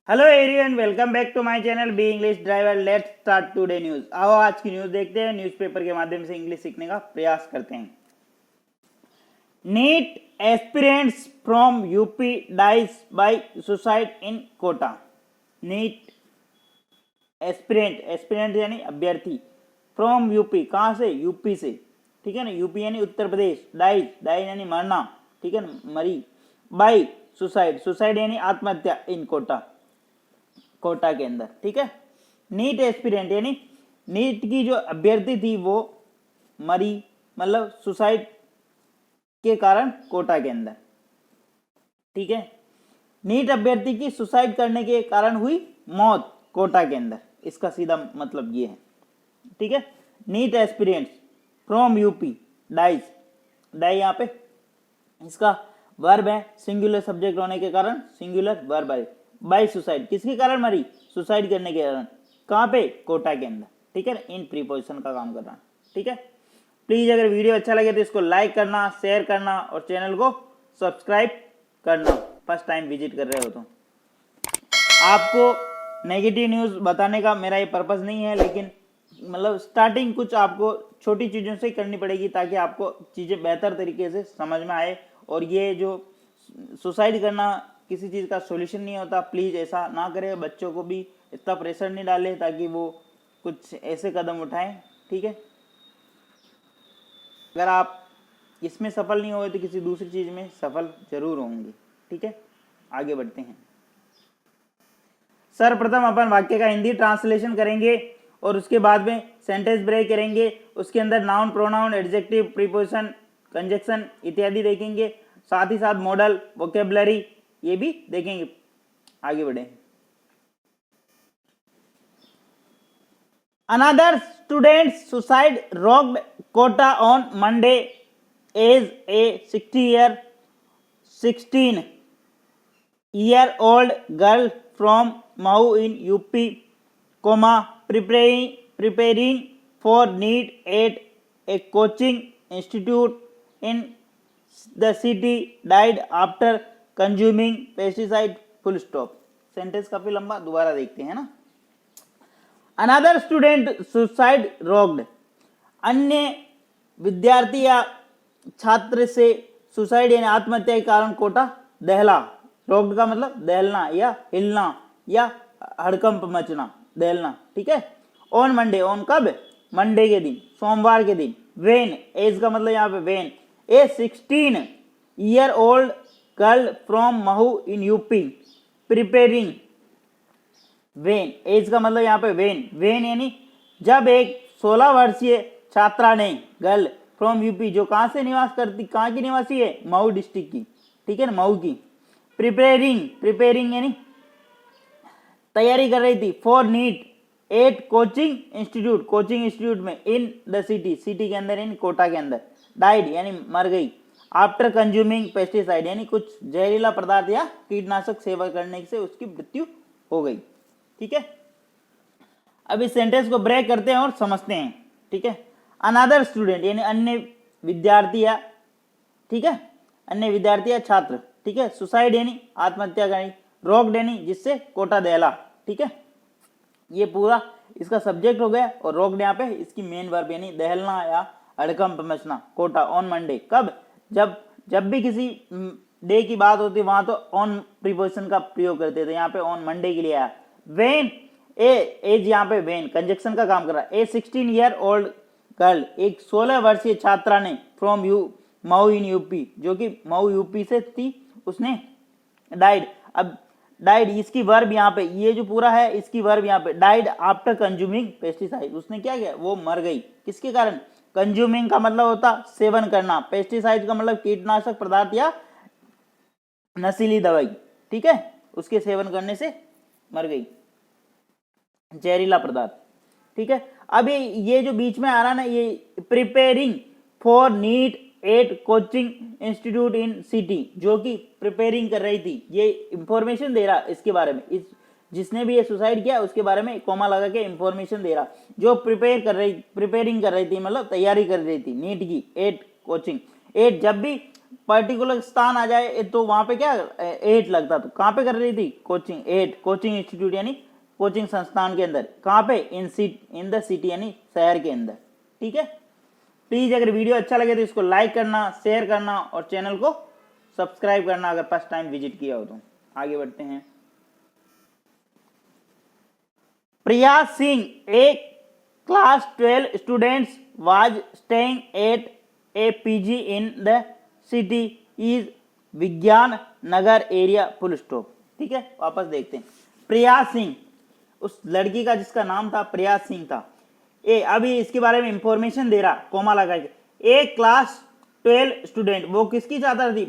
Hello everyone, welcome back to my channel B English driver. Let's start today news. आओ आज की news देखते हैं। न्यूज़पेपर के माध्यम से इंग्लिश सीखने का प्रयास करते हैं। NEET aspirants from UP dies by suicide in Kota. NEET aspirant, aspirant यानी अभ्यर्थी, फ्रॉम यूपी, कहाँ से? यूपी से, ठीक है ना। यूपी यानी उत्तर प्रदेश। डाइज, डाइज यानी मरना, ठीक है ना, मरी। बाय सुसाइड, सुसाइड यानी आत्महत्या, इन कोटा, कोटा के अंदर, ठीक है। नीट एस्पिरेंट यानी नीट की जो अभ्यर्थी थी वो मरी, मतलब सुसाइड के कारण कोटा के अंदर, ठीक है। नीट अभ्यर्थी की सुसाइड करने के कारण हुई मौत कोटा के अंदर, इसका सीधा मतलब ये है, ठीक है। NEET aspirants from UP dies, die यहाँ पे इसका वर्ब है, सिंगुलर सब्जेक्ट होने के कारण सिंगुलर वर्ब है। बाय सुसाइड, किसके कारण मरी? सुसाइड करने के कारण। कहाँ पे? कोटा के अंदर, ठीक है। इन प्रीपोजिशन का काम करना, ठीक है। प्लीज अगर वीडियो अच्छा लगे तो इसको लाइक करना, शेयर करना और चैनल को सब्सक्राइब करना, फर्स्ट टाइम विजिट कर रहे हो तो। आपको नेगेटिव न्यूज बताने का मेरा ये पर्पस नहीं है, लेकिन मतलब स्टार्टिंग कुछ आपको छोटी चीज़ों से करनी पड़ेगी ताकि आपको चीज़ें बेहतर तरीके से समझ में आए। और ये जो सुसाइड करना किसी चीज़ का सॉल्यूशन नहीं होता, प्लीज़ ऐसा ना करें। बच्चों को भी इतना प्रेशर नहीं डालें ताकि वो कुछ ऐसे कदम उठाएं, ठीक है। अगर आप इसमें सफल नहीं हुए तो किसी दूसरी चीज़ में सफल जरूर होंगे, ठीक है। आगे बढ़ते हैं। सर्वप्रथम अपन वाक्य का हिंदी ट्रांसलेशन करेंगे और उसके बाद में सेंटेंस ब्रेक करेंगे। उसके अंदर noun, pronoun, adjective, preposition, conjunction इत्यादि देखेंगे। साथ ही साथ मॉडल, वोकेबलरी ये भी देखेंगे। आगे बढ़े। Another student suicide rocked Kota on Monday as a 16-year-old girl from Mau in UP, preparing for NEET at a coaching institute in the city died after consuming pesticide, full stop। Sentence काफी लंबा, दोबारा देखते हैं ना। Another student suicide रोक्ड, अन्य विद्यार्थी या छात्र से सुसाइड यानी आत्महत्या के कारण कोटा दहला। रोक्ड का मतलब दहलना या हिलना या हड़कंप मचना, दहलना, ठीक है। ऑन मंडे, ऑन कब? मंडे के दिन, सोमवार के दिन। वेन, एज का मतलब यहाँ पे when, a 16-year-old girl from Mhow in UP, preparing. When, as का मतलब यहाँ पे वेन, वेन यानी जब एक 16 वर्षीय छात्रा ने, गर्ल फ्रॉम यूपी, जो कहाँ से निवास करती, कहाँ की निवासी है? मऊ डिस्ट्रिक्ट की, ठीक है ना, मऊ की। प्रिपेयरिंग, प्रिपेयरिंग यानी तैयारी कर रही थी। For NEET at coaching institute, coaching institute में, इन द सिटी, सिटी के अंदर, इन कोटा के अंदर। डाइड यानी मर गई। आफ्टर कंज्यूमिंग पेस्टिसाइड यानी कुछ जहरीला पदार्थ या कीटनाशक सेवन करने से उसकी मृत्यु हो गई, ठीक है। अब इस सेंटेंस को ब्रेक करते हैं और समझते हैं, ठीक है। अनदर स्टूडेंट यानी अन्य विद्यार्थी या, ठीक है, अन्य विद्यार्थी या छात्र, ठीक है। सुसाइड यानी आत्महत्या करी। रोक्ड यानी जिससे कोटा दहला, ठीक है। ये पूरा इसका सब्जेक्ट हो गया। और रोक्ड यहाँ पे इसकी मेन वर्ब यानी दहलना या हड़कंप मचना। कोटा ऑन मंडे, कब? जब भी किसी डे की बात होती है वहां तो ऑन प्रीपोजिशन का प्रयोग करते थे, यहाँ पे ऑन मंडे के लिए आया। वेन, एज यहाँ पे वेन कंजक्शन का काम कर रहा है। ए 16-year-old गर्ल, एक 16 वर्षीय छात्रा ने, फ्रॉम मऊ इन यूपी, जो कि मऊ यूपी से थी, उसने डाइड। अब डाइड इसकी वर्ब यहाँ पे, ये जो पूरा है इसकी वर्ब यहाँ पे, डाइड आफ्टर कंज्यूमिंग पेस्टिसाइड। उसने क्या किया? वो मर गई। किसके कारण? कंज्यूमिंग का मतलब होता सेवन करना, पेस्टिसाइड का मतलब कीटनाशक पदार्थ या नशीली दवाई, ठीक है, उसके सेवन करने से मर गई, जहरीला पदार्थ, ठीक है। अब ये जो बीच में आ रहा ना, ये preparing for NEET at coaching institute in city, जो कि प्रिपेयरिंग कर रही थी, ये इंफॉर्मेशन दे रहा इसके बारे में, इस जिसने भी ये सुसाइड किया उसके बारे में कोमा लगा के इंफॉर्मेशन दे रहा। जो प्रिपेयरिंग कर रही थी मतलब तैयारी कर रही थी नीट की, एट कोचिंग। एट जब भी पर्टिकुलर स्थान आ जाए तो वहां पे क्या एट लगता, तो कहाँ पे कर रही थी कोचिंग, एट कोचिंग इंस्टीट्यूट यानी कोचिंग संस्थान के अंदर, कहाँ पे इन द सिटी यानी शहर के अंदर। ठीक है, प्लीज अगर वीडियो अच्छा लगे तो इसको लाइक करना, शेयर करना और चैनल को सब्सक्राइब करना अगर फर्स्ट टाइम विजिट किया हो तो। आगे बढ़ते हैं। प्रिया सिंह, एक class 12 students was staying at a PG in the city is विज्ञान नगर एरिया फुल स्टॉप। ठीक है, वापस देखते हैं। प्रिया सिंह, उस लड़की का जिसका नाम था प्रिया सिंह था। अभी इसके बारे में इंफॉर्मेशन दे रहा कोमा लगा के, एक क्लास 12 स्टूडेंट, वो किसकी छात्रा थी,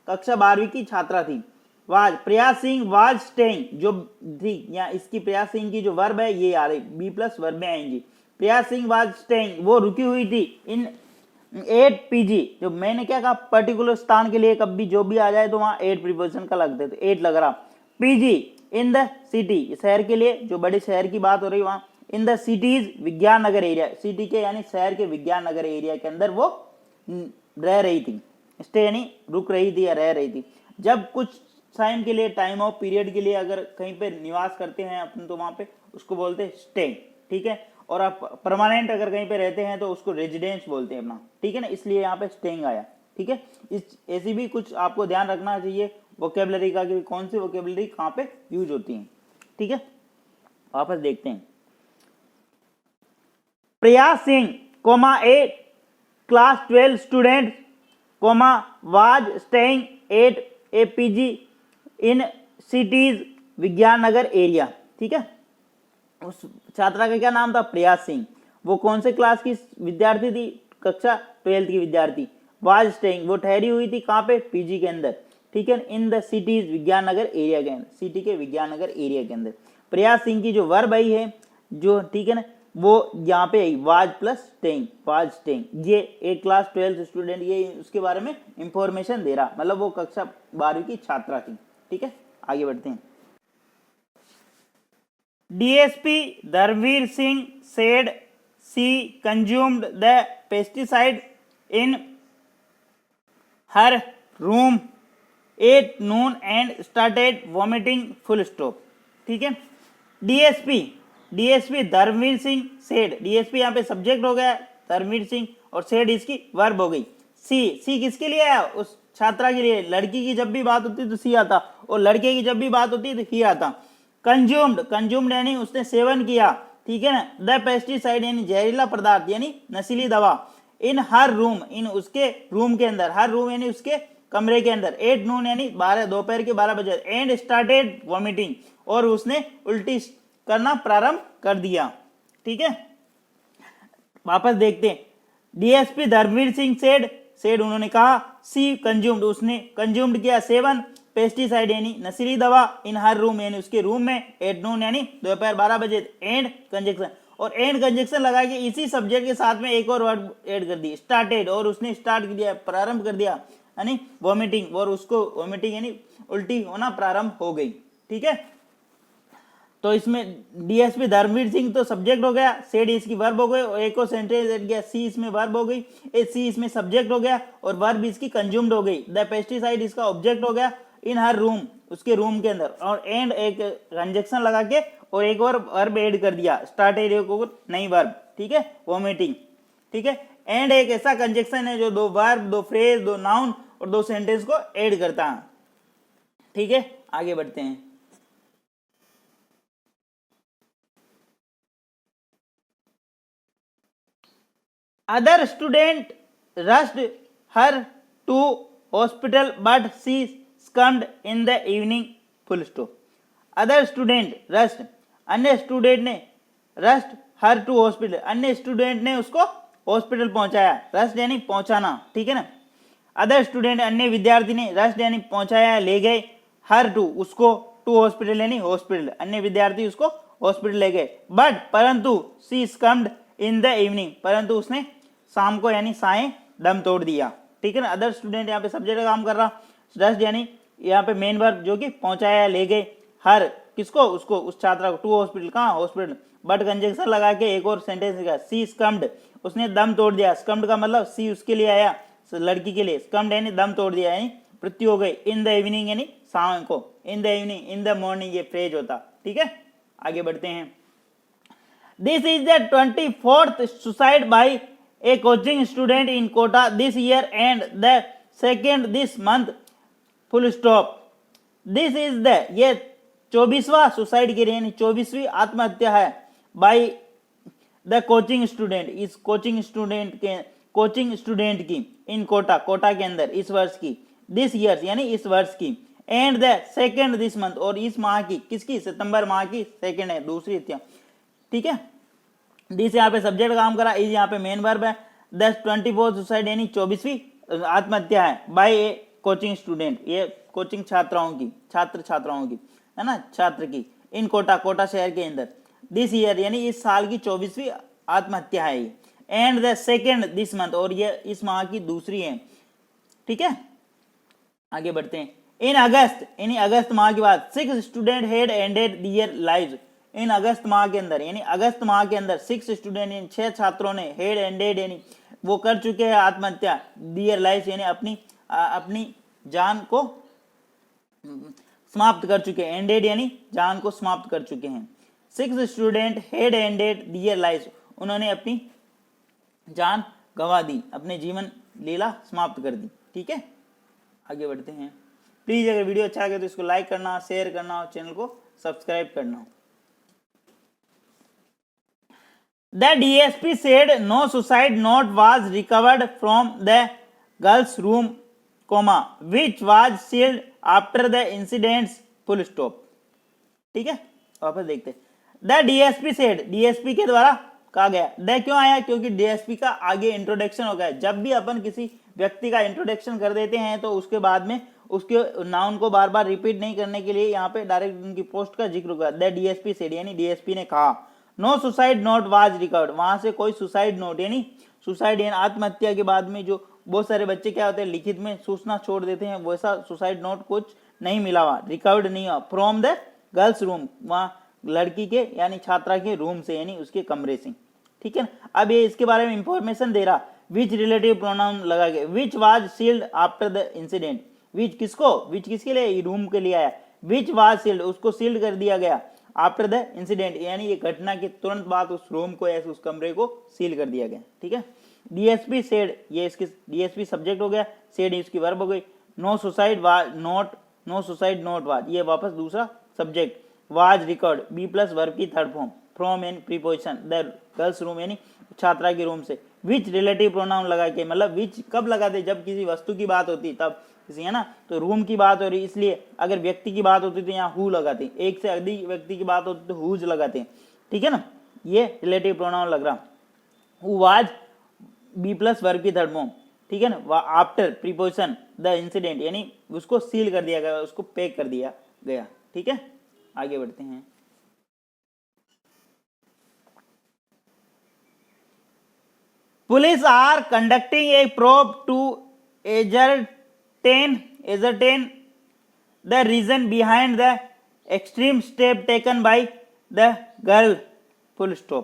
कक्षा 12वीं की छात्रा थी। Was, Priya Singh was staying, जो थी या इसकी प्रिया सिंह की जो वर्ब है ये आ रही, बी प्लस वर्ब में आएंगी। प्रिया सिंह वाज स्टेइंग, वो रुकी हुई थी इन 8 पीजी, जो मैंने क्या कहा पर्टिकुलर स्थान के लिए कभी जो भी आ जाए तो वहां 8 प्रीपोजिशन का लग देते, 8 लग रहा। पीजी इन द सिटी, शहर के लिए, जो बड़े शहर की बात हो रही वहां। In the cities Vigyan Nagar area, city के यानी शहर के विज्ञान नगर एरिया के अंदर वो रह रही थी, स्टे यानी रुक रही थी या रह रही थी। जब कुछ टाइम के लिए, टाइम ऑफ पीरियड के लिए अगर कहीं पे निवास करते हैं अपन तो वहां पे उसको बोलते हैं स्टे। ठीक है, और आप परमानेंट अगर कहीं पे रहते हैं तो उसको रेजिडेंस बोलते हैं अपना। ठीक है ना, इसलिए यहाँ पे स्टेइंग आया। ठीक है, इस ऐसी भी कुछ आपको ध्यान रखना चाहिए वोकेबलरी का कि कौन सी वोकेबलरी कहाँ पे यूज होती है। ठीक है, वापस देखते हैं। Priya Singh comma a class 12 student comma was staying at a PG in city's Vigyan Nagar area. ठीक है, उस छात्रा का क्या नाम था, प्रिया सिंह। वो कौन से क्लास की विद्यार्थी थी, कक्षा 12 की विद्यार्थी। वाज स्टेइंग, वो ठहरी हुई थी कहाँ पे, पीजी के अंदर। ठीक है, in the cities Vigyan Nagar area के अंदर, सिटी के विज्ञान नगर एरिया के अंदर। प्रिया सिंह की जो वर्ब आई है जो, ठीक है ना, वो यहाँ पे I was plus staying, was staying. ये एक क्लास 12 स्टूडेंट, ये उसके बारे में इंफॉर्मेशन दे रहा, मतलब वो कक्षा 12वीं की छात्रा थी। ठीक है, आगे बढ़ते हैं। DSP Dharamvir Singh said she consumed the pesticide in her room at noon and started vomiting full stop। ठीक है, DSP Dharamvir Singh said, DSP यहाँ पे सब्जेक्ट हो गया, धर्मवीर सिंह, और said इसकी वर्ब हो गई। सी किसके लिए आया, उस छात्रा के लिए। लड़की की जब भी बात होती तो सी आता, और लड़के की जब भी बात होती तो ही आता। कंज्यूम्ड यानी उसने सेवन किया। ठीक है ना, द पेस्टिसाइड यानी जहरीला पदार्थ यानी नशीली दवा। इन हर रूम, इन उसके रूम के अंदर, हर रूम यानी उसके कमरे के अंदर। 8 नून यानी 12, दोपहर के 12 बजे। एंड स्टार्टेड वॉमिटिंग, और उसने उल्टी करना प्रारंभ कर दिया। ठीक है, वापस देखते हैं। डीएसपी धर्मवीर सिंह सेड उन्होंने कहा, सी कंज्यूम्ड, उसने कंज्यूम्ड किया, सेवन पेस्टिसाइड यानी नशीली दवा, इन हर रूम यानी उसके रूम में, एट नून यानी दोपहर 12 बजे। एंड कंजक्शन, और एंड कंजक्शन लगा के इसी सब्जेक्ट के साथ में एक और वर्ड ऐड कर दी, स्टार्टेड, और उसने स्टार्ट किया, प्रारंभ कर दिया यानी वॉमिटिंग, और उसको वॉमिटिंग यानी उल्टी होना प्रारंभ हो गई। ठीक है, तो इसमें डीएसपी धर्मवीर सिंह तो सब्जेक्ट हो गया, सेड इसकी वर्ब हो गई, और एक और सेंटेंस ऐड गया, सी इसमें वर्ब हो गई, सी इसमें सब्जेक्ट हो गया, और वर्ब इसकी कंज्यूम्ड हो गई। द पेस्टिसाइड इसका ऑब्जेक्ट हो गया, इन हर रूम उसके रूम के अंदर, और एंड एक कंजक्शन लगा के और एक और वर्ब ऐड कर दिया, स्टार्टेड एक और नई वर्ब। ठीक है, वॉमिटिंग। ठीक है, एंड एक ऐसा कंजक्शन है जो 2 वर्ब, 2 फ्रेज, 2 नाउन और 2 सेंटेंस को ऐड करता है। ठीक है, आगे बढ़ते हैं। Other student rushed her to hospital but she succumbed in the evening full stop। Other student rushed, अन्य स्टूडेंट ने, rushed her to hospital, अन्य स्टूडेंट ने उसको हॉस्पिटल पहुंचाया। rushed यानी पहुंचाना। ठीक है ना, अदर स्टूडेंट अन्य विद्यार्थी ने, rushed यानी पहुंचाया, ले गए, her to उसको, to hospital यानी हॉस्पिटल, अन्य विद्यार्थी उसको हॉस्पिटल ले गए। बट परंतु she succumbed in the evening, परंतु उसने शाम को यानी साएं दम तोड़ दिया। ठीक है ना, अदर स्टूडेंट यहाँ पे सब्जेक्ट का काम कर रहा, रस्ट यानी यहाँ पे मेन वर्ब जो कि पहुंचाया, ले गए, हर किसको, उसको, उस छात्रा को, टू हॉस्पिटल, कहाँ हॉस्पिटल, बट कंजक्शन लगा के एक और सेंटेंस लिखा, सी स्कम्ड, उसने दम तोड़ दिया। स्कम्ड का मतलब सी उसके लिए आया, लड़की के लिए, स्कम्ड यानी दम तोड़ दिया यानी मृत्यु हो गई, इन द इवनिंग यानी शाम को, in the evening, in the morning ये फ्रेज होता। ठीक है, आगे बढ़ते हैं। This is the 24th suicide by a coaching student in Kota this year and the second this month, full stop. This is the, ये 24वां सुसाइड के यानी 24वीं आत्महत्या है, बाय द कोचिंग स्टूडेंट, इस कोचिंग स्टूडेंट की, इन कोटा, कोटा के अंदर, इस वर्ष की, दिस ईयर्स यानी इस वर्ष की, and the second this month, और इस माह की, किसकी, सितंबर माह की सेकेंड है, दूसरी हत्या। ठीक है, दिस यहाँ पे सब्जेक्ट काम करा, इज यहाँ पे मेन वर्ब है, द 24th सुसाइड यानी 24वीं आत्महत्या है, बाय ए कोचिंग स्टूडेंट, ये कोचिंग छात्राओं की, छात्र छात्राओं की है ना, छात्र की, इन कोटा, कोटा शहर के अंदर, दिस ईयर यानी इस साल की 24वीं आत्महत्या है ये, and the second this month, और ये इस माह की दूसरी है। ठीक है, आगे बढ़ते हैं। इन अगस्त यानी अगस्त माह के बाद 6 student had ended their lives, in August माह के अंदर यानी अगस्त माह के अंदर 6 स्टूडेंट यानी 6 छात्रों ने हैड एंडेड यानी वो कर चुके हैं आत्महत्या, देयर लाइव्स यानी अपनी जान को समाप्त कर चुके हैं, एंडेड यानी जान को समाप्त कर चुके हैं। 6 student had ended their lives, उन्होंने अपनी जान गंवा दी, अपने जीवन लीला समाप्त कर दी। ठीक है, आगे बढ़ते हैं। प्लीज अगर वीडियो अच्छा लगे तो इसको लाइक करना, शेयर करना और चैनल को सब्सक्राइब करना। The DSP said no suicide note was recovered from the girls' room, which was sealed after the incidents, full stop। ठीक है, वापस देखते हैं। The DSP said, DSP के द्वारा कहा गया, द क्यों आया, क्योंकि DSP का आगे इंट्रोडक्शन हो गया। जब भी अपन किसी व्यक्ति का इंट्रोडक्शन कर देते हैं तो उसके बाद में उसके नाउन को बार बार रिपीट नहीं करने के लिए यहाँ पे डायरेक्ट उनकी पोस्ट का जिक्र होगा। द DSP said यानी DSP ने कहा, no suicide note was recovered, वहां से कोई सुसाइड नोट यानी सुसाइड यानी आत्महत्या के बाद में जो बहुत सारे बच्चे क्या होते हैं लिखित में सूचना छोड़ देते हैं, वैसा सुसाइड नोट कुछ नहीं मिला हुआ, रिकवर्ड नहीं हुआ, फ्रॉम द गर्ल्स रूम, वहां लड़की के यानी छात्रा के रूम से यानी उसके कमरे से। ठीक है, अब ये इसके बारे में इंफॉर्मेशन दे रहा, विच रिलेटिव प्रोनाउन लगा के, which was sealed after the incident, which किसको, विच किसके लिए, रूम के लिए आया, विच वाज सील्ड उसको सील्ड कर दिया गया, आफ्टर द इंसिडेंट यानी ये घटना के तुरंत बाद उस रूम को या उस कमरे को सील कर दिया गया। ठीक है, डीएसपी सेड, ये इसकी डीएसपी सब्जेक्ट हो गया, सेड इसकी वर्ब हो गई, no suicide was not, no suicide note was, ये वापस दूसरा subject, was record B plus verb की third form, from an preposition the girl's room यानी छात्रा के रूम से, विच रिलेटिव प्रोनाउन लगा के, मतलब विच कब लगाते, जब किसी वस्तु की बात होती तब, किसी है ना, तो रूम की बात हो रही इसलिए, अगर व्यक्ति की बात होती तो यहाँ हु लगाते, एक से अधिक व्यक्ति की बात होती तो हुज लगाते। ठीक है ना, ये रिलेटिव प्रोनाउन लग रहा, who was be plus verb की थर्ड फॉर्म। ठीक है ना, आफ्टर प्रीपोजिशन द इंसिडेंट यानी उसको सील कर दिया गया, उसको पैक कर दिया गया। ठीक है, आगे बढ़ते हैं। Police are conducting a probe to ascertain the reason behind the extreme step taken by the girl, full stop।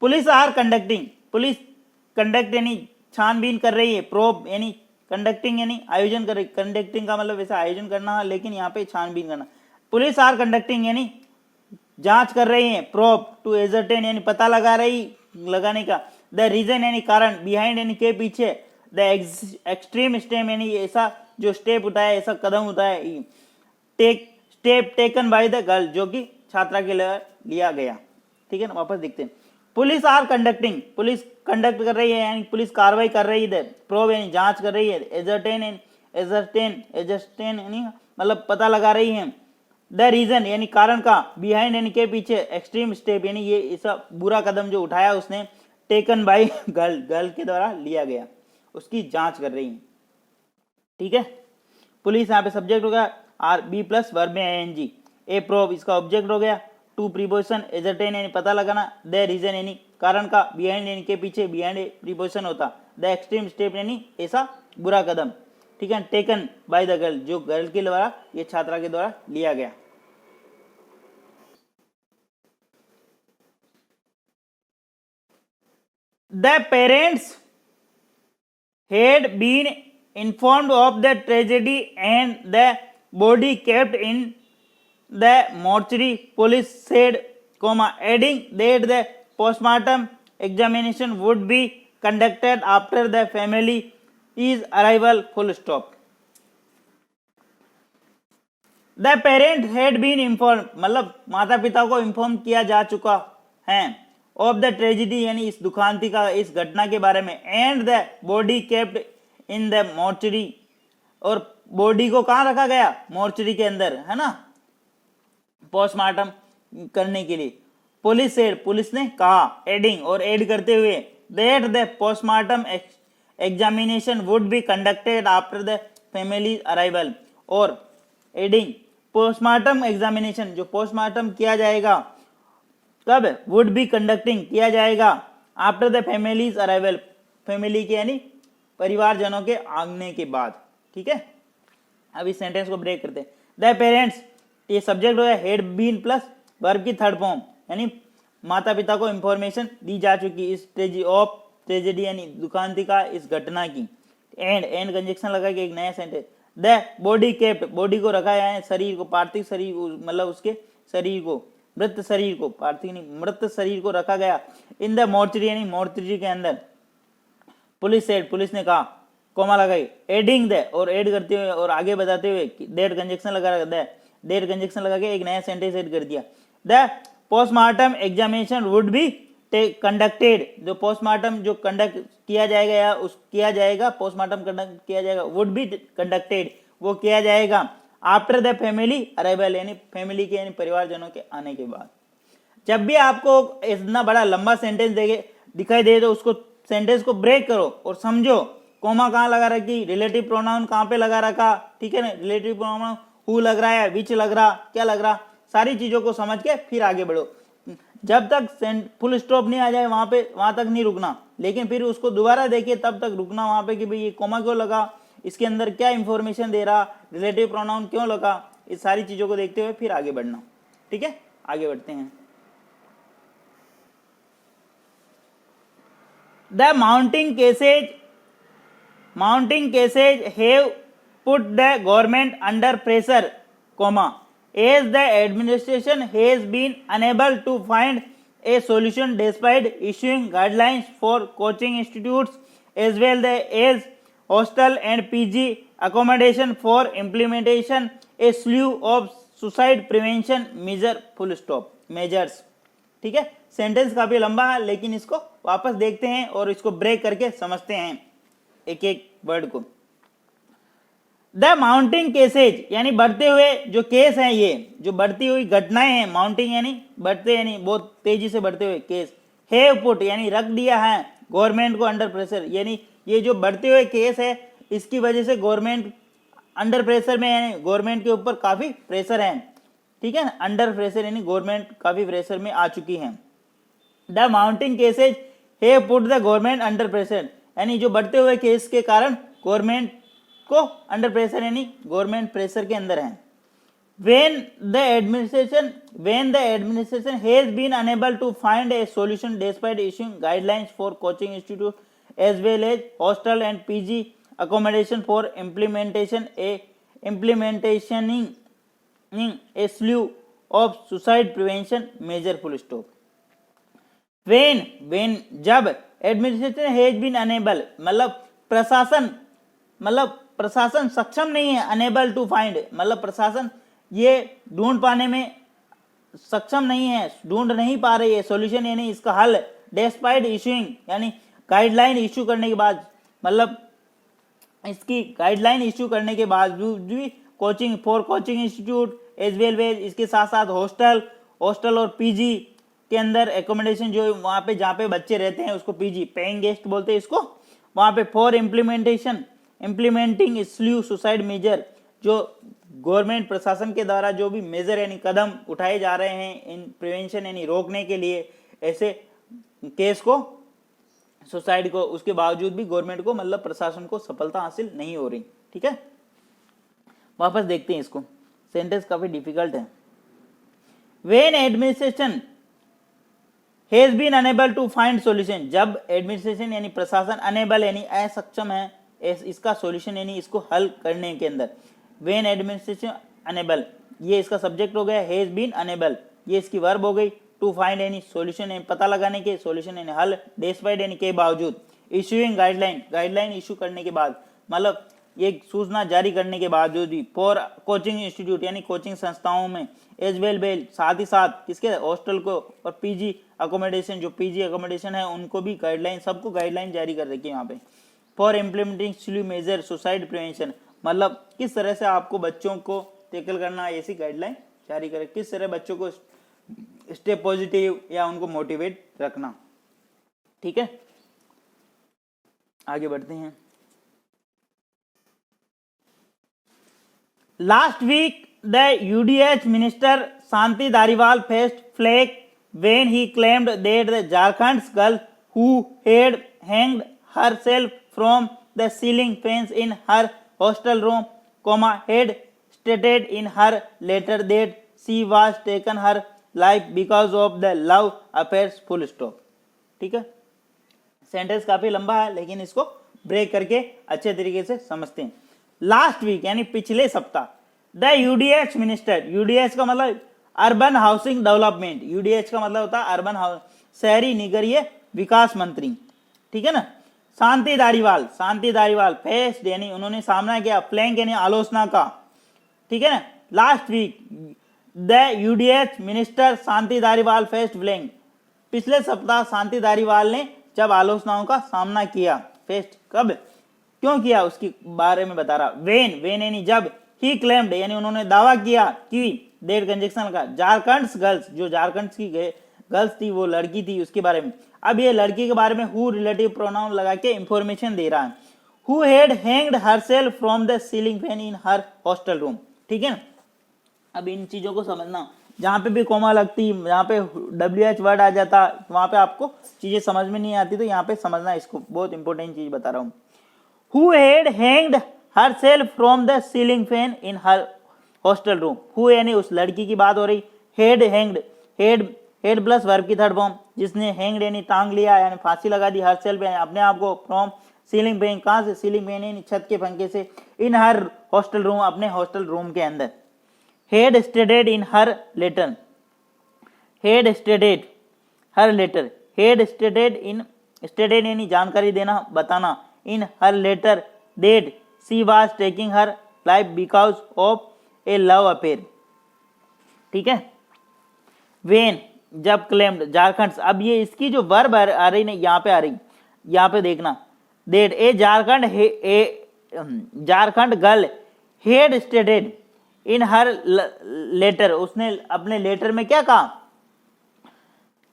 Police are conducting, police conduct यानी छानबीन कर रही है, प्रोब यानी कंडक्टिंग यानी आयोजन कर रही, कंडक्टिंग का मतलब वैसा आयोजन करना, लेकिन यहाँ पे छानबीन करना। पुलिस आर कंडक्टिंग यानी जांच कर रही है, प्रोब टू एजरटेन यानी पता लगा रही, लगाने का, द रीजन यानी कारण, बिहाइंड यानी के पीछे, द एक्सट्रीम स्टेप यानी ऐसा जो स्टेप उठाया, ऐसा कदम उठाया, step taken by the girl जो कि छात्रा के लिए लिया गया। ठीक है ना, वापस देखते हैं। Police are conducting, police conduct कर रही है यानी पुलिस कार्रवाई कर रही है, प्रोब यानी जांच कर रही है, एजरटेन यानी मतलब पता लगा रही है, द रीजन यानी कारण का, बिहाइंड यानी के पीछे, एक्सट्रीम स्टेप यानी ये ऐसा बुरा कदम जो उठाया उसने, टेकन बाय गर्ल, गर्ल के द्वारा लिया गया, उसकी जांच कर रही है। ठीक है, पुलिस यहाँ पे सब्जेक्ट हो गया, आर बी प्लस वर्ब में आईएनजी, ए प्रोब इसका ऑब्जेक्ट हो गया, टू प्रीपोजिशन, एजरटेन यानी पता लगाना, द रीजन यानी कारण का, बिहाइंड यानी के पीछे, बिहाइंड प्रीपोजिशन होता, द एक्सट्रीम स्टेप यानी ऐसा बुरा कदम। ठीक है, टेकन बाय द गर्ल जो गर्ल के द्वारा, ये छात्रा के द्वारा लिया गया। The parents had been informed of the tragedy and the body kept in the mortuary, police said, adding that the postmortem examination would be conducted after the family's arrival, full stop. The parent had been inform, मतलब माता पिता को inform किया जा चुका है, of the tragedy यानी इस दुखांति का, इस घटना के बारे में, and the body kept in the mortuary, और बॉडी को कहाँ रखा गया, मोर्चरी के अंदर, है ना, पोस्टमार्टम करने के लिए। पुलिस सेड, पुलिस ने कहा, एडिंग और एड करते हुए, that the postmortem examination would be conducted after the family arrival, और एडिंग पोस्टमार्टम एग्जामिनेशन, जो पोस्टमार्टम किया जाएगा कब, वुड बी कंडक्टिंग किया जाएगा after the families arrival, family के यानी परिवारजनों के आगमन के बाद। ठीक है, अब इस सेंटेंस को ब्रेक करते हैं। द पेरेंट्स, ये सब्जेक्ट हो गया, हेड बीन प्लस वर्ब की थर्ड फॉर्म, यानी माता पिता को इंफॉर्मेशन दी जा चुकी इस ट्रेजेडी यानी दुखांति का, इस घटना की। एंड कंजक्शन लगा के एक नया sentence, the body kept, body को रखा है, शरीर को, पार्थिव शरीर, मतलब उसके शरीर को, मृत शरीर को, पार्थिव नहीं, मृत शरीर को रखा गया, इन द मोर्चरी यानी मोर्चरी के अंदर। पुलिस सेड, पुलिस ने कहा, कोमा लगाई, एडिंग द, और एड करते हुए और आगे बताते हुए, डेट कंजक्शन लगा, डेट कंजक्शन लगा के एक नया सेंटेंस एड कर दिया। The postmortem examination would be conducted, जो पोस्टमार्टम जो कंडक्ट किया जाएगा या उस किया जाएगा, पोस्टमार्टम कंडक्ट किया जाएगा, वुड बी कंडक्टेड, वो किया जाएगा आफ्टर द फैमिली अराइवल, यानी फैमिली के यानी परिवारजनों के आने के बाद। जब भी आपको इतना बड़ा लंबा सेंटेंस दिखाई दे तो उसको सेंटेंस को ब्रेक करो और समझो, कोमा कहाँ लगा रखी, रिलेटिव प्रोनाउन कहाँ पे लगा रखा, ठीक है ना, रिलेटिव प्रोनाउन हु लग रहा है, विच लग रहा, क्या लग रहा, सारी चीजों को समझ के फिर आगे बढ़ो। जब तक फुल स्टॉप नहीं आ जाए वहां तक नहीं रुकना, लेकिन फिर उसको दोबारा देखिए, तब तक रुकना वहां पे कि भाई ये कोमा क्यों लगा, इसके अंदर क्या इंफॉर्मेशन दे रहा, रिलेटिव प्रोनाउन क्यों लगा, इस सारी चीजों को देखते हुए फिर आगे बढ़ना। ठीक है, आगे बढ़ते हैं। The mounting cases have put the government under pressure, as the administration has been unable to find a solution despite issuing guidelines for coaching institutes as well as hostel and PG accommodation for implementation a slew of suicide prevention measures। ठीक है, sentence काफी लंबा है, लेकिन इसको वापस देखते हैं और इसको ब्रेक करके समझते हैं एक एक वर्ड को। द माउंटिंग केसेज यानी बढ़ते हुए जो केस हैं, ये जो बढ़ती हुई घटनाएं हैं, माउंटिंग यानी बढ़ते, यानी बहुत तेजी से बढ़ते हुए केस, हैव पुट यानी रख दिया है गवर्नमेंट को अंडर प्रेशर, यानी ये जो बढ़ते हुए केस है इसकी वजह से गवर्नमेंट अंडर प्रेशर में, यानी गवर्नमेंट के ऊपर काफी प्रेशर है। ठीक है ना, अंडर प्रेशर यानी गवर्नमेंट काफी प्रेशर में आ चुकी है। The mounting cases have put the government under pressure, यानी जो बढ़ते हुए केस के कारण गवर्नमेंट को अंडर प्रेशर, यानी गवर्नमेंट प्रेशर के अंदर है। when the administration has been unable to find a solution despite issuing guidelines for coaching institute as well as hostel and PG accommodation for implementing a slew of suicide prevention measure, full stop। when जब administration has been unable, मतलब प्रशासन सक्षम नहीं है, enable to find मतलब प्रशासन ये ढूंढ पाने में सक्षम नहीं है, ढूंढ नहीं पा रही है सॉल्यूशन यानी इसका हल, डेस्पाइट इशूइंग यानी गाइडलाइन इशू करने के बाद, मतलब इसकी गाइडलाइन इशू करने के बावजूद भी coaching for coaching institute as well was, इसके साथ साथ हॉस्टल और पीजी के अंदर एकोमोडेशन जो वहाँ पे जहाँ पे बच्चे रहते हैं उसको पीजी पेइंग गेस्ट बोलते हैं इसको, वहाँ पे for implementing slew suicide measure, जो गवर्नमेंट प्रशासन के द्वारा जो भी मेजर यानी कदम उठाए जा रहे हैं इन प्रिवेंशन यानी रोकने के लिए ऐसे केस को, सुसाइड को, उसके बावजूद भी गवर्नमेंट को मतलब प्रशासन को सफलता हासिल नहीं हो रही। ठीक है, वापस देखते हैं इसको, सेंटेंस काफी डिफिकल्ट है। When administration has been unable to find solution, जब एडमिनिस्ट्रेशन यानी प्रशासन अनेबल यानी असक्षम है इसका सॉल्यूशन यानी इसको हल करने के अंदर, व्हेन एडमिनिस्ट्रेशन अनेबल, ये इसका सब्जेक्ट हो गया, हैज बीन अनेबल ये इसकी वर्ब हो गई, टू फाइंड यानी सॉल्यूशन यानी पता लगाने के, सॉल्यूशन यानी हल, डिस्पाइट यानी के बावजूद, इशूइंग गाइडलाइन गाइडलाइन इशू करने के बाद, मतलब ये सूचना जारी करने के बावजूद भी, फॉर कोचिंग इंस्टीट्यूट यानी कोचिंग संस्थाओं में, एज वेल बेल साथ ही साथ किसके हॉस्टल को, और पीजी अकोमोडेशन जो पीजी अकोमोडेशन है उनको भी गाइडलाइन, सबको गाइडलाइन जारी कर रखी है यहाँ पे, for implementing slew measure suicide prevention, मतलब किस तरह से आपको बच्चों को टैकल करना है ऐसी गाइडलाइन जारी करे, किस तरह बच्चों को स्टे पॉजिटिव या उनको मोटिवेट रखना। ठीक है, आगे बढ़ते हैं। Last week, the UDH minister Shanti Dhariwal faced flak when he claimed that the Jharkhand's girl who had hanged herself from the ceiling fence in her hostel room, had stated in her letter that she was taken her life because of the love affairs, full stop। ठीक है, sentence काफी लंबा है लेकिन इसको break करके अच्छे तरीके से समझते हैं। लास्ट वीक यानी पिछले सप्ताह, द यूडीएच मिनिस्टर, यूडीएच का मतलब अर्बन हाउसिंग डेवलपमेंट, यूडीएच का मतलब होता है अर्बन शहरी निगरीय विकास मंत्री, ठीक है ना, शांति धारीवाल फेस्ड यानी उन्होंने सामना किया, फ्लैंक यानी आलोचना का, ठीक है ना। Last week the UDH minister Shanti Dhariwal faced flank, पिछले सप्ताह शांति धारीवाल ने जब आलोचनाओं का सामना किया, फेस्ट कब क्यों किया उसके बारे में बता रहा। वेन यानी जब, ही क्लेम्ड यानी उन्होंने दावा किया कि, डेट कंजक्शन का, झारखंड गर्ल्स जो झारखंड की गर्ल्स थी वो लड़की थी उसके बारे में। अब ये लड़की के बारे में हु रिलेटिव प्रोनाउन लगा के इंफॉर्मेशन दे रहा है। Who had hanged herself from the ceiling fan in her hostel room, ठीक है ना। अब इन चीजों को समझना, जहां पे भी कोमा लगती, जहां पे WH वर्ड आ जाता वहां पे आपको चीजें समझ में नहीं आती, तो यहाँ पे समझना इसको, बहुत इंपॉर्टेंट चीज बता रहा हूँ। Who had hanged herself from the ceiling fan in her hostel room, who यानी उस लड़की की बात हो रही, head hanged, head plus verb की थर्ड फॉर्म, जिसने हैंग्ड यानी टांग लिया यानी फांसी लगा दी, हरसेल्फ यानी अपने आप को, फ्रॉम सीलिंग फैन कहां से, सीलिंग फैन यानी छत के पंखे से, इन हर हॉस्टल रूम अपने हॉस्टल रूम के अंदर, had stated in her letter, had stated her letter, had stated in, stated यानी जानकारी देना बताना, in her letter that she was taking her life because of a love affair, ठीक है। when जब claimed, झारखंड, अब ये इसकी जो वर्ब आ रही ना यहाँ पे आ रही, यहाँ पे देखना, that a Jharkhand girl had stated in her letter, उसने अपने लेटर में क्या कहा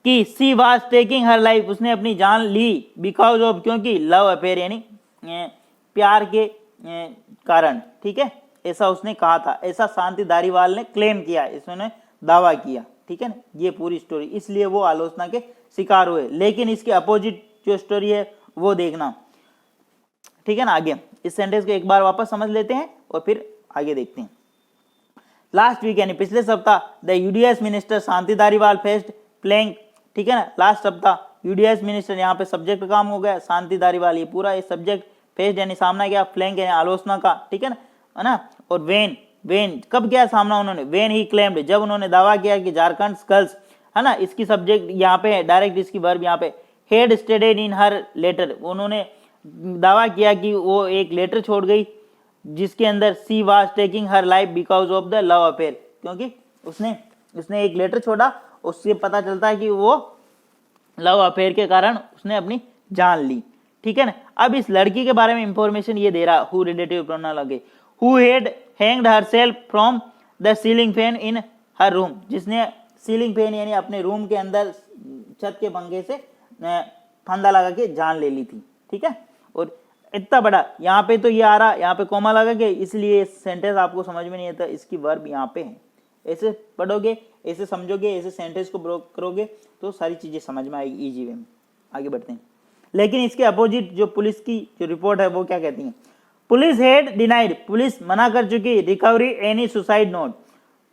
कि she was taking her life, उसने अपनी जान ली, बिकॉज ऑफ क्योंकि, लव अफेयर यानी प्यार के कारण, ठीक है, ऐसा उसने कहा था, ऐसा शांति धारीवाल ने क्लेम किया, इसने दावा किया, ठीक है ना। ये पूरी स्टोरी, इसलिए वो आलोचना के शिकार हुए, लेकिन इसके अपोजिट जो स्टोरी है वो देखना, ठीक है ना। आगे इस सेंटेंस को एक बार वापस समझ लेते हैं और फिर आगे देखते हैं। लास्ट वीक यानी पिछले सप्ताह, the UDS minister Shanti Dhariwal faced playing, ठीक है ना। लास्ट सप्ताह यूडीएस मिनिस्टर, यहाँ पे सब्जेक्ट काम हो गया, शांति धारीवाल, ये पूरा ये सब्जेक्ट, फेस्ड यानी सामना किया, फ्लैंक यानी आलोचना का, ठीक है ना। और वेन कब किया सामना उन्होंने, वेन ही क्लेम्ड, जब उन्होंने दावा किया कि झारखंड गर्ल्स, है ना, इसकी सब्जेक्ट यहाँ पे है, डायरेक्ट इसकी वर्ब यहाँ पे, had stated in her letter, उन्होंने दावा किया कि वो एक लेटर छोड़ गई जिसके अंदर सी was taking her life because of the love affair, क्योंकि उसने एक लेटर छोड़ा, उससे पता चलता है कि वो लव अफेयर के कारण उसने अपनी जान ली, ठीक है ना। अब इस लड़की के बारे में इंफॉर्मेशन ये दे रहा, हु रिलेटिव प्रोनाउन लगे, who had hanged herself from the ceiling fan in her room, जिसने सीलिंग फैन यानी अपने रूम के अंदर छत के पंखे से फंदा लगा के जान ले ली थी, ठीक है। और इतना बड़ा यहाँ पे तो ये आ रहा, यहाँ पे कोमा लगा के, इसलिए सेंटेंस आपको समझ में नहीं आता, इसकी वर्ब यहाँ पे है। ऐसे पढ़ोगे, ऐसे समझोगे, ऐसे सेंटेंस को ब्रोक करोगे तो सारी चीजें समझ में आएगी इजी वे में। आगे बढ़ते हैं। लेकिन इसके अपोजिट जो पुलिस की जो रिपोर्ट है वो क्या कहती है, पुलिस हैड डिनाइड, पुलिस मना कर चुकी, recovery any suicide note,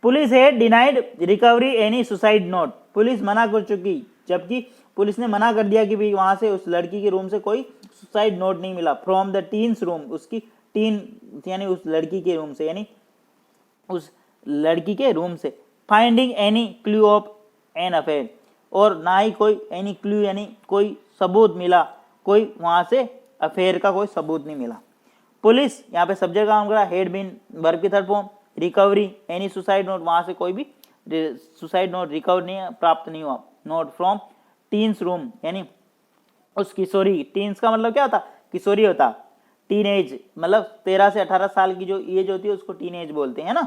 police had denied recovery any suicide note, police मना कर चुकी जबकि पुलिस ने मना कर दिया कि भाई वहां से उस लड़की के रूम से कोई सुसाइड नोट नहीं मिला। फ्रॉम द टीन्स रूम, उसकी टीन यानी उस लड़की के रूम से, यानी उस लड़की के रूम से। Finding any clue of an affair, और ना ही कोई एनी क्लू यानी कोई सबूत मिला, कोई वहां से अफेयर का कोई सबूत नहीं मिला। पुलिस यहाँ पे सब्जेक्ट काम करा, हेड बीन वर्ब की third form. Recovery any suicide note, वहां से कोई भी सुसाइड नोट रिकवर नहीं प्राप्त नहीं हुआ। नोट फ्रॉम टीन्स रूम, यानी उस किशोरी, टीन्स का मतलब क्या होता, किशोरी होता। टीन एज मतलब 13 से 18 साल की जो एज होती है उसको टीन एज बोलते हैं ना।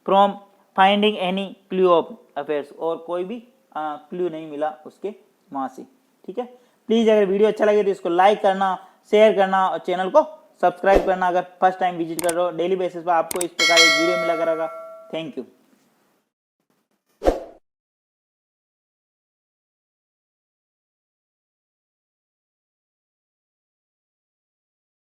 From finding any clue of affairs, और कोई भी क्लू नहीं मिला उसके वहां से। ठीक है, प्लीज अगर वीडियो अच्छा लगे तो इसको लाइक करना, शेयर करना और चैनल को सब्सक्राइब करना। अगर फर्स्ट टाइम विजिट कर रहे हो, डेली बेसिस पर आपको इस प्रकार एक वीडियो मिला करेगा। Thank you.